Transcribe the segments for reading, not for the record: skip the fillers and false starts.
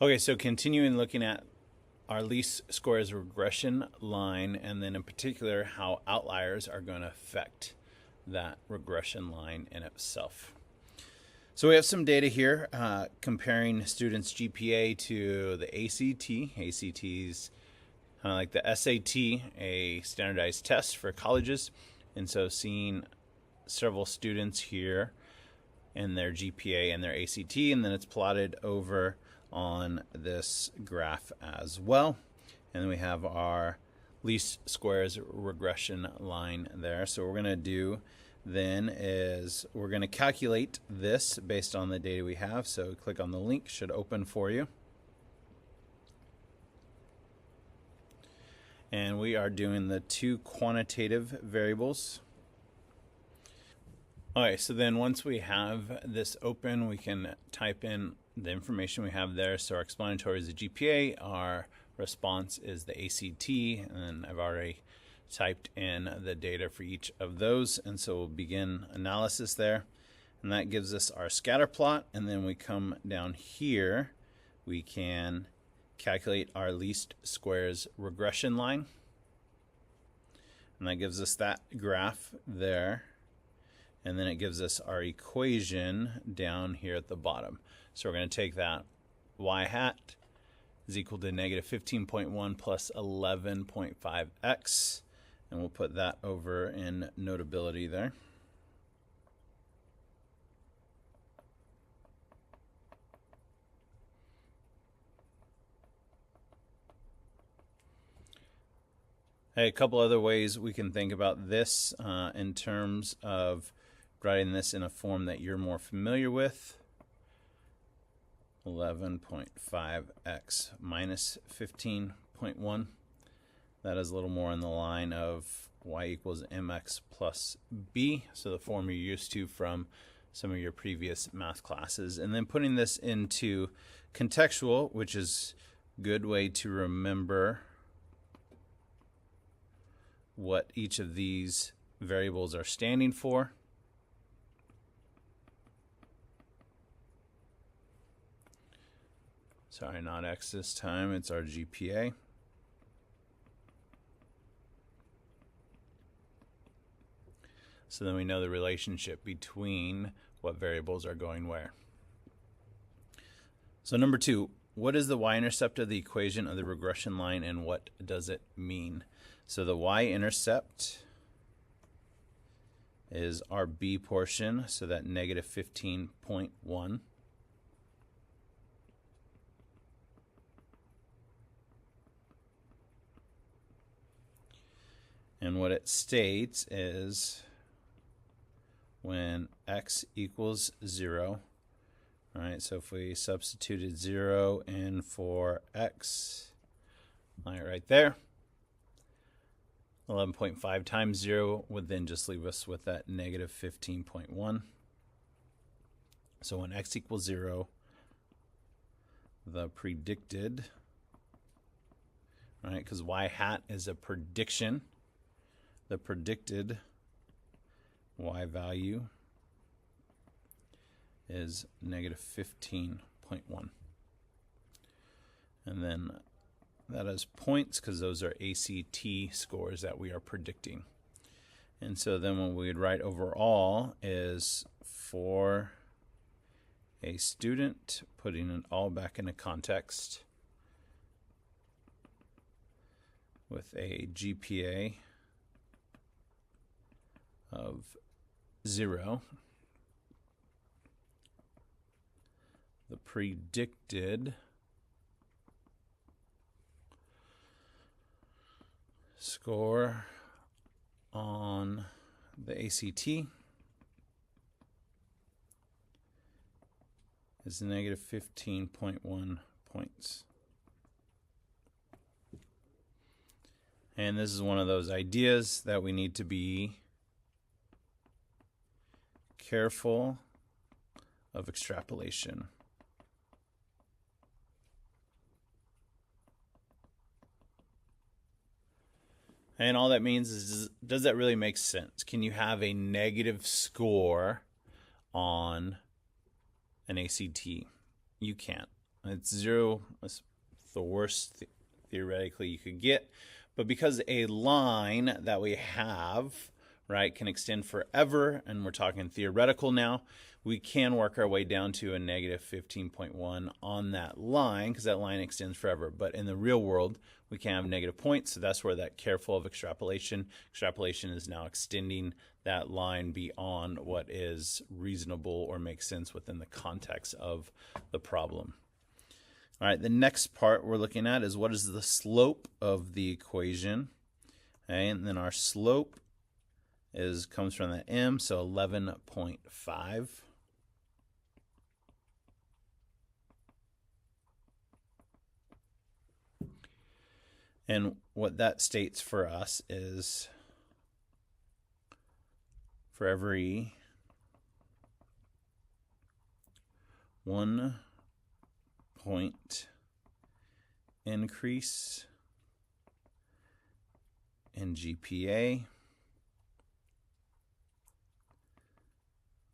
Okay, so continuing looking at our least squares regression line, and then in particular how outliers are going to affect that regression line in itself. So we have some data here comparing students' GPA to the ACT. ACT is kind of like the SAT, a standardized test for colleges. And so seeing several students here and their GPA and their ACT, and then it's plotted over on this graph as well. And then we have our least squares regression line there. So what we're going to do then is we're going to calculate this based on the data we have. So click on the link, should open for you. And we are doing the two quantitative variables. All right, so then once we have this open, we can type in the information we have there. So our explanatory is the GPA, our response is the ACT, and I've already typed in the data for each of those. And so we'll begin analysis there. And that gives us our scatter plot. And then we come down here, we can calculate our least squares regression line. And that gives us that graph there. And then it gives us our equation down here at the bottom. So we're going to take that y hat is equal to negative 15.1 plus 11.5x. And we'll put that over in Notability there. Hey, a couple other ways we can think about this in terms of writing this in a form that you're more familiar with. 11.5x minus 15.1. That is a little more in the line of y equals mx plus b. So the form you're used to from some of your previous math classes. And then putting this into contextual, which is a good way to remember what each of these variables are standing for. Sorry, not x this time, it's our GPA. So then we know the relationship between what variables are going where. So number 2, what is the y-intercept of the equation of the regression line and what does it mean? So the y-intercept is our b portion, so that negative 15.1. And what it states is when x equals 0, all right, so if we substituted 0 in for x, right there, 11.5 times 0 would then just leave us with that negative 15.1. So when x equals 0, the predicted, right, because y hat is a prediction, the predicted y value is negative 15.1. And then that is points because those are ACT scores that we are predicting. And so then what we would write overall is for a student, putting it all back into context, with a GPA of 0, the predicted score on the ACT is negative 15.1 points. And this is one of those ideas that we need to be careful of extrapolation. And all that means is, does that really make sense? Can you have a negative score on an ACT? You can't. It's 0. It's the worst theoretically you could get. But because a line that we have, right, can extend forever, and we're talking theoretical now, we can work our way down to a negative 15.1 on that line because that line extends forever. But in the real world, we can have negative points. So that's where that careful of extrapolation. Extrapolation is now extending that line beyond what is reasonable or makes sense within the context of the problem. All right, the next part we're looking at is what is the slope of the equation. Okay, and then our slope comes from that m, so 11.5. And what that states for us is for every 1 point increase in GPA,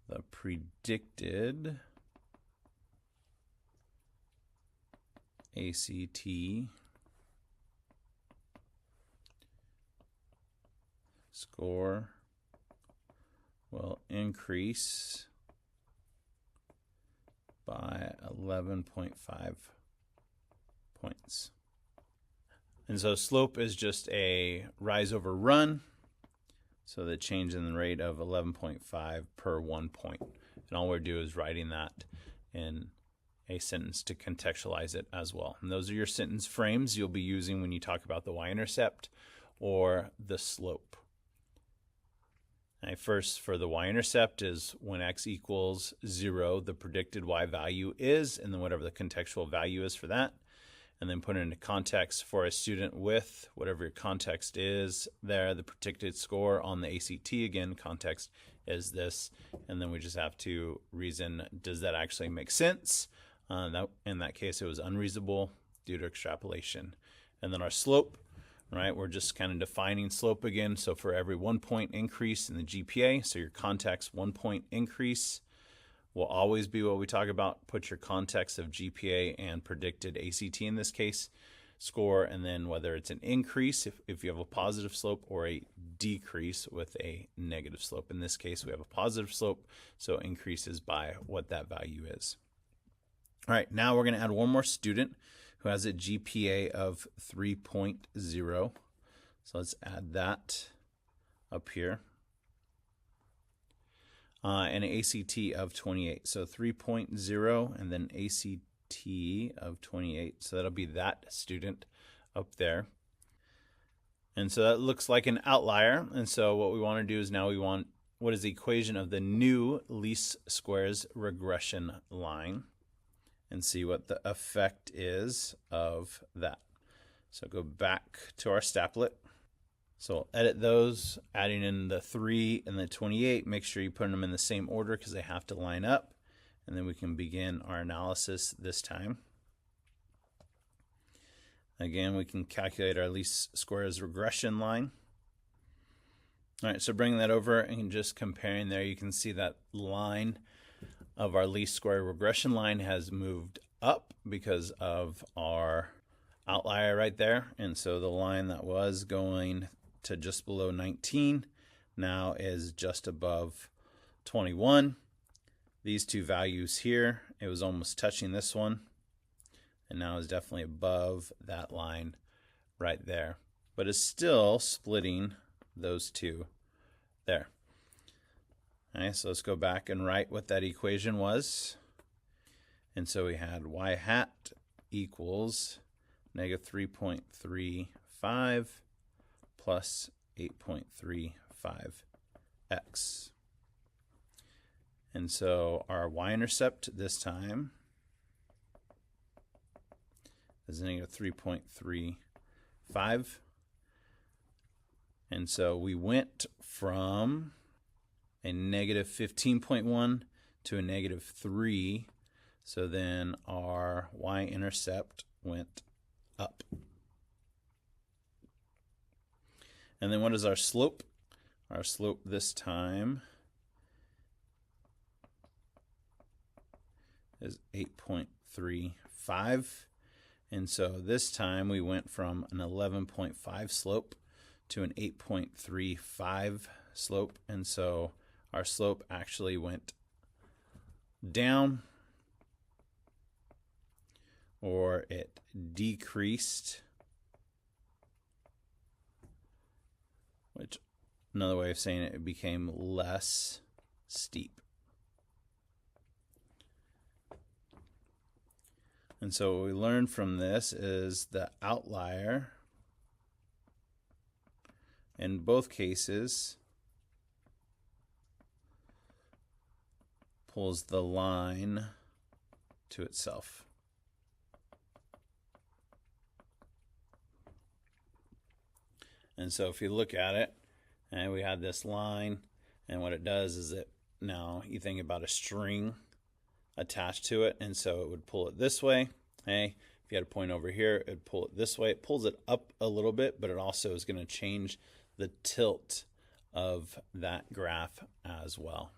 the predicted ACT score will increase by 11.5 points. And so slope is just a rise over run. So the change in the rate of 11.5 per 1 point. And all we're doing is writing that in a sentence to contextualize it as well. And those are your sentence frames you'll be using when you talk about the y-intercept or the slope. First, for the y-intercept is when x equals 0, the predicted y value is, and then whatever the contextual value is for that. And then put it into context for a student with whatever your context is there, the predicted score on the ACT, again, context is this. And then we just have to reason, does that actually make sense? In that case, it was unreasonable due to extrapolation. And then our slope, right, we're just kind of defining slope again. So for every 1 point increase in the GPA, so your context 1 point increase will always be what we talk about. Put your context of GPA and predicted ACT in this case score, and then whether it's an increase if you have a positive slope or a decrease with a negative slope. In this case, we have a positive slope, so increases by what that value is. All right, now we're going to add one more student who has a GPA of 3.0. So let's add that up here. And an ACT of 28. So 3.0 and then ACT of 28. So that'll be that student up there. And so that looks like an outlier. And so what we want to do is now we want what is the equation of the new least squares regression line and see what the effect is of that. So go back to our Staplet. So we'll edit those, adding in the 3 and the 28. Make sure you put them in the same order because they have to line up. And then we can begin our analysis this time. Again, we can calculate our least squares regression line. All right, so bringing that over and just comparing there, you can see that line of our least square regression line has moved up because of our outlier right there. And so the line that was going to just below 19 now is just above 21. These two values here, it was almost touching this one, and now is definitely above that line right there, but is still splitting those two there. All right, so let's go back and write what that equation was. And so we had y hat equals negative 3.35 plus 8.35x. And so our y-intercept this time is negative 3.35. And so we went from a negative 15.1 to a negative 3. So then our y-intercept went up. And then what is our slope? Our slope this time is 8.3. 8.35. And so this time we went from an 11.5 slope to an 8.35 slope. And so our slope actually went down, or it decreased, which another way of saying it became less steep. And so what we learned from this is the outlier in both cases pulls the line to itself. And so if you look at it, and we had this line, and what it does is it, now you think about a string attached to it, and so it would pull it this way. Hey, if you had a point over here, it would pull it this way. It pulls it up a little bit, but it also is going to change the tilt of that graph as well.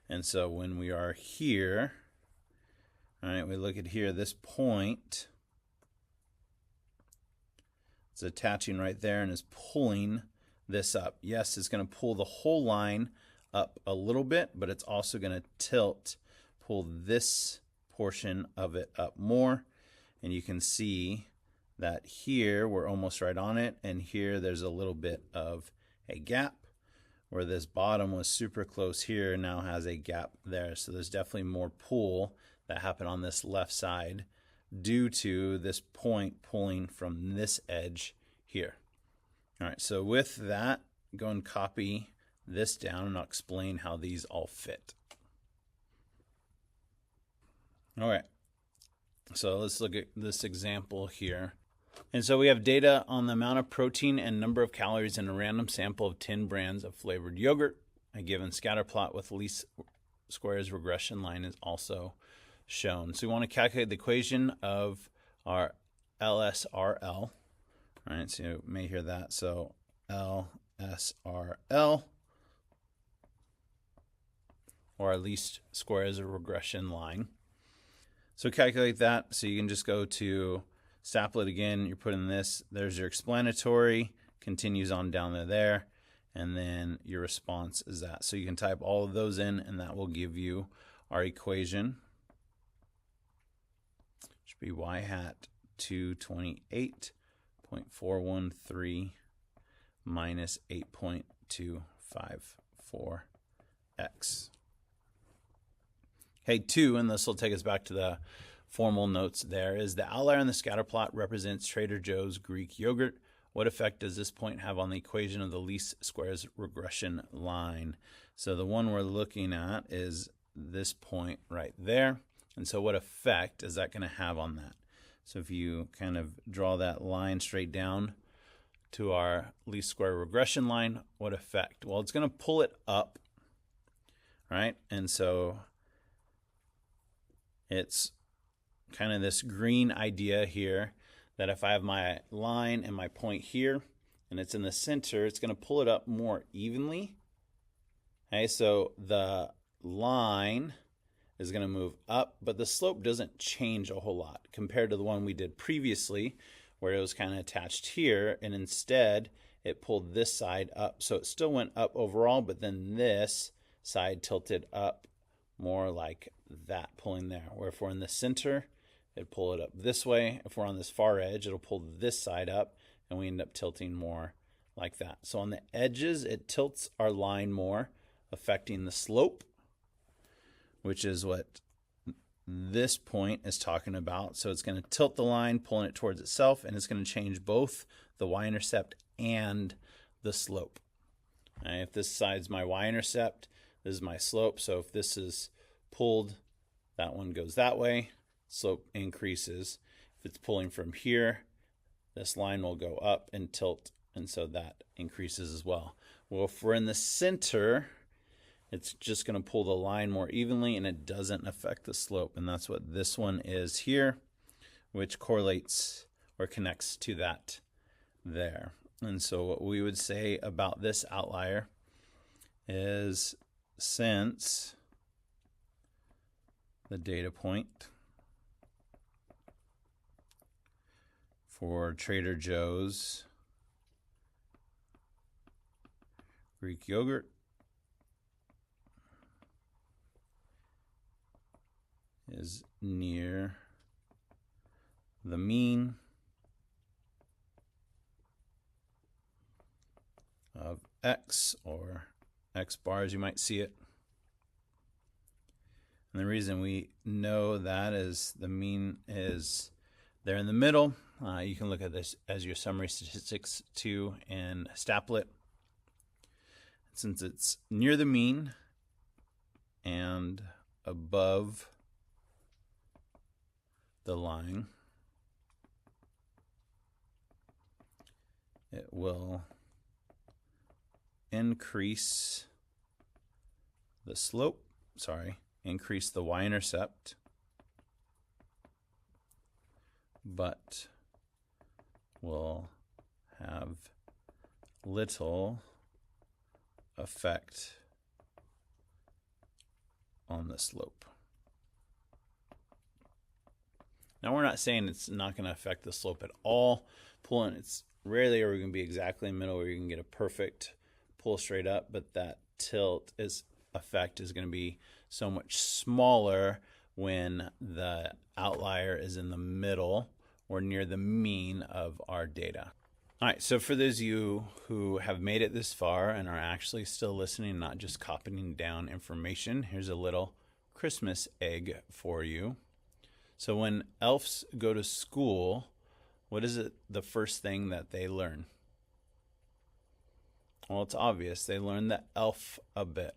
And so when we are here, all right, we look at here, this point is attaching right there and is pulling this up. Yes, it's going to pull the whole line up a little bit, but it's also going to pull this portion of it up more. And you can see that here we're almost right on it, and here there's a little bit of a gap, where this bottom was super close here, now has a gap there. So there's definitely more pull that happened on this left side due to this point pulling from this edge here. All right, so with that, go and copy this down, and I'll explain how these all fit. All right, so let's look at this example here. And so we have data on the amount of protein and number of calories in a random sample of 10 brands of flavored yogurt. A given scatter plot with least squares regression line is also shown. So we want to calculate the equation of our LSRL. All right, so you may hear that. So LSRL, or our least squares regression line. So calculate that. So you can just go to Saplet again. You're putting this, there's your explanatory, continues on down to there, and then your response is that. So you can type all of those in, and that will give you our equation. Should be y hat 228.413 minus 8.254x. Okay, 2, and this will take us back to the formal notes there, is the outlier in the scatter plot represents Trader Joe's Greek yogurt. What effect does this point have on the equation of the least squares regression line? So the one we're looking at is this point right there. And so what effect is that going to have on that? So if you kind of draw that line straight down to our least square regression line, what effect? Well, it's going to pull it up, right? And so it's kind of this green idea here that if I have my line and my point here and it's in the center, it's going to pull it up more evenly. Okay, so the line is going to move up, but the slope doesn't change a whole lot compared to the one we did previously, where it was kind of attached here, and instead it pulled this side up. So it still went up overall, but then this side tilted up more like that, pulling there. Where if we're in the center, it'd pull it up this way. If we're on this far edge, it'll pull this side up, and we end up tilting more like that. So on the edges, it tilts our line more, affecting the slope, which is what this point is talking about. So it's going to tilt the line, pulling it towards itself, and it's going to change both the y-intercept and the slope. Right, if this side's my y-intercept, this is my slope. So if this is pulled, that one goes that way, slope increases. If it's pulling from here, this line will go up and tilt, and so that increases as well. Well, if we're in the center, it's just going to pull the line more evenly, and it doesn't affect the slope. And that's what this one is here, which correlates or connects to that there. And so what we would say about this outlier is, since the data point For Trader Joe's, Greek yogurt is near the mean of X, or X bars, you might see it. And the reason we know that is the mean is there in the middle. You can look at this as your summary statistics too and staple it. Since it's near the mean and above the line, it will increase the slope, increase the y-intercept, but will have little effect on the slope. Now, we're not saying it's not going to affect the slope at all. Pulling, it's rarely are we going to be exactly in the middle where you can get a perfect pull straight up, but that tilt effect is going to be so much smaller when the outlier is in the middle or near the mean of our data. All right, so for those of you who have made it this far and are actually still listening, not just copying down information, here's a little Christmas egg for you. So when elves go to school, what is it the first thing that they learn? Well, it's obvious. They learn the alphabet.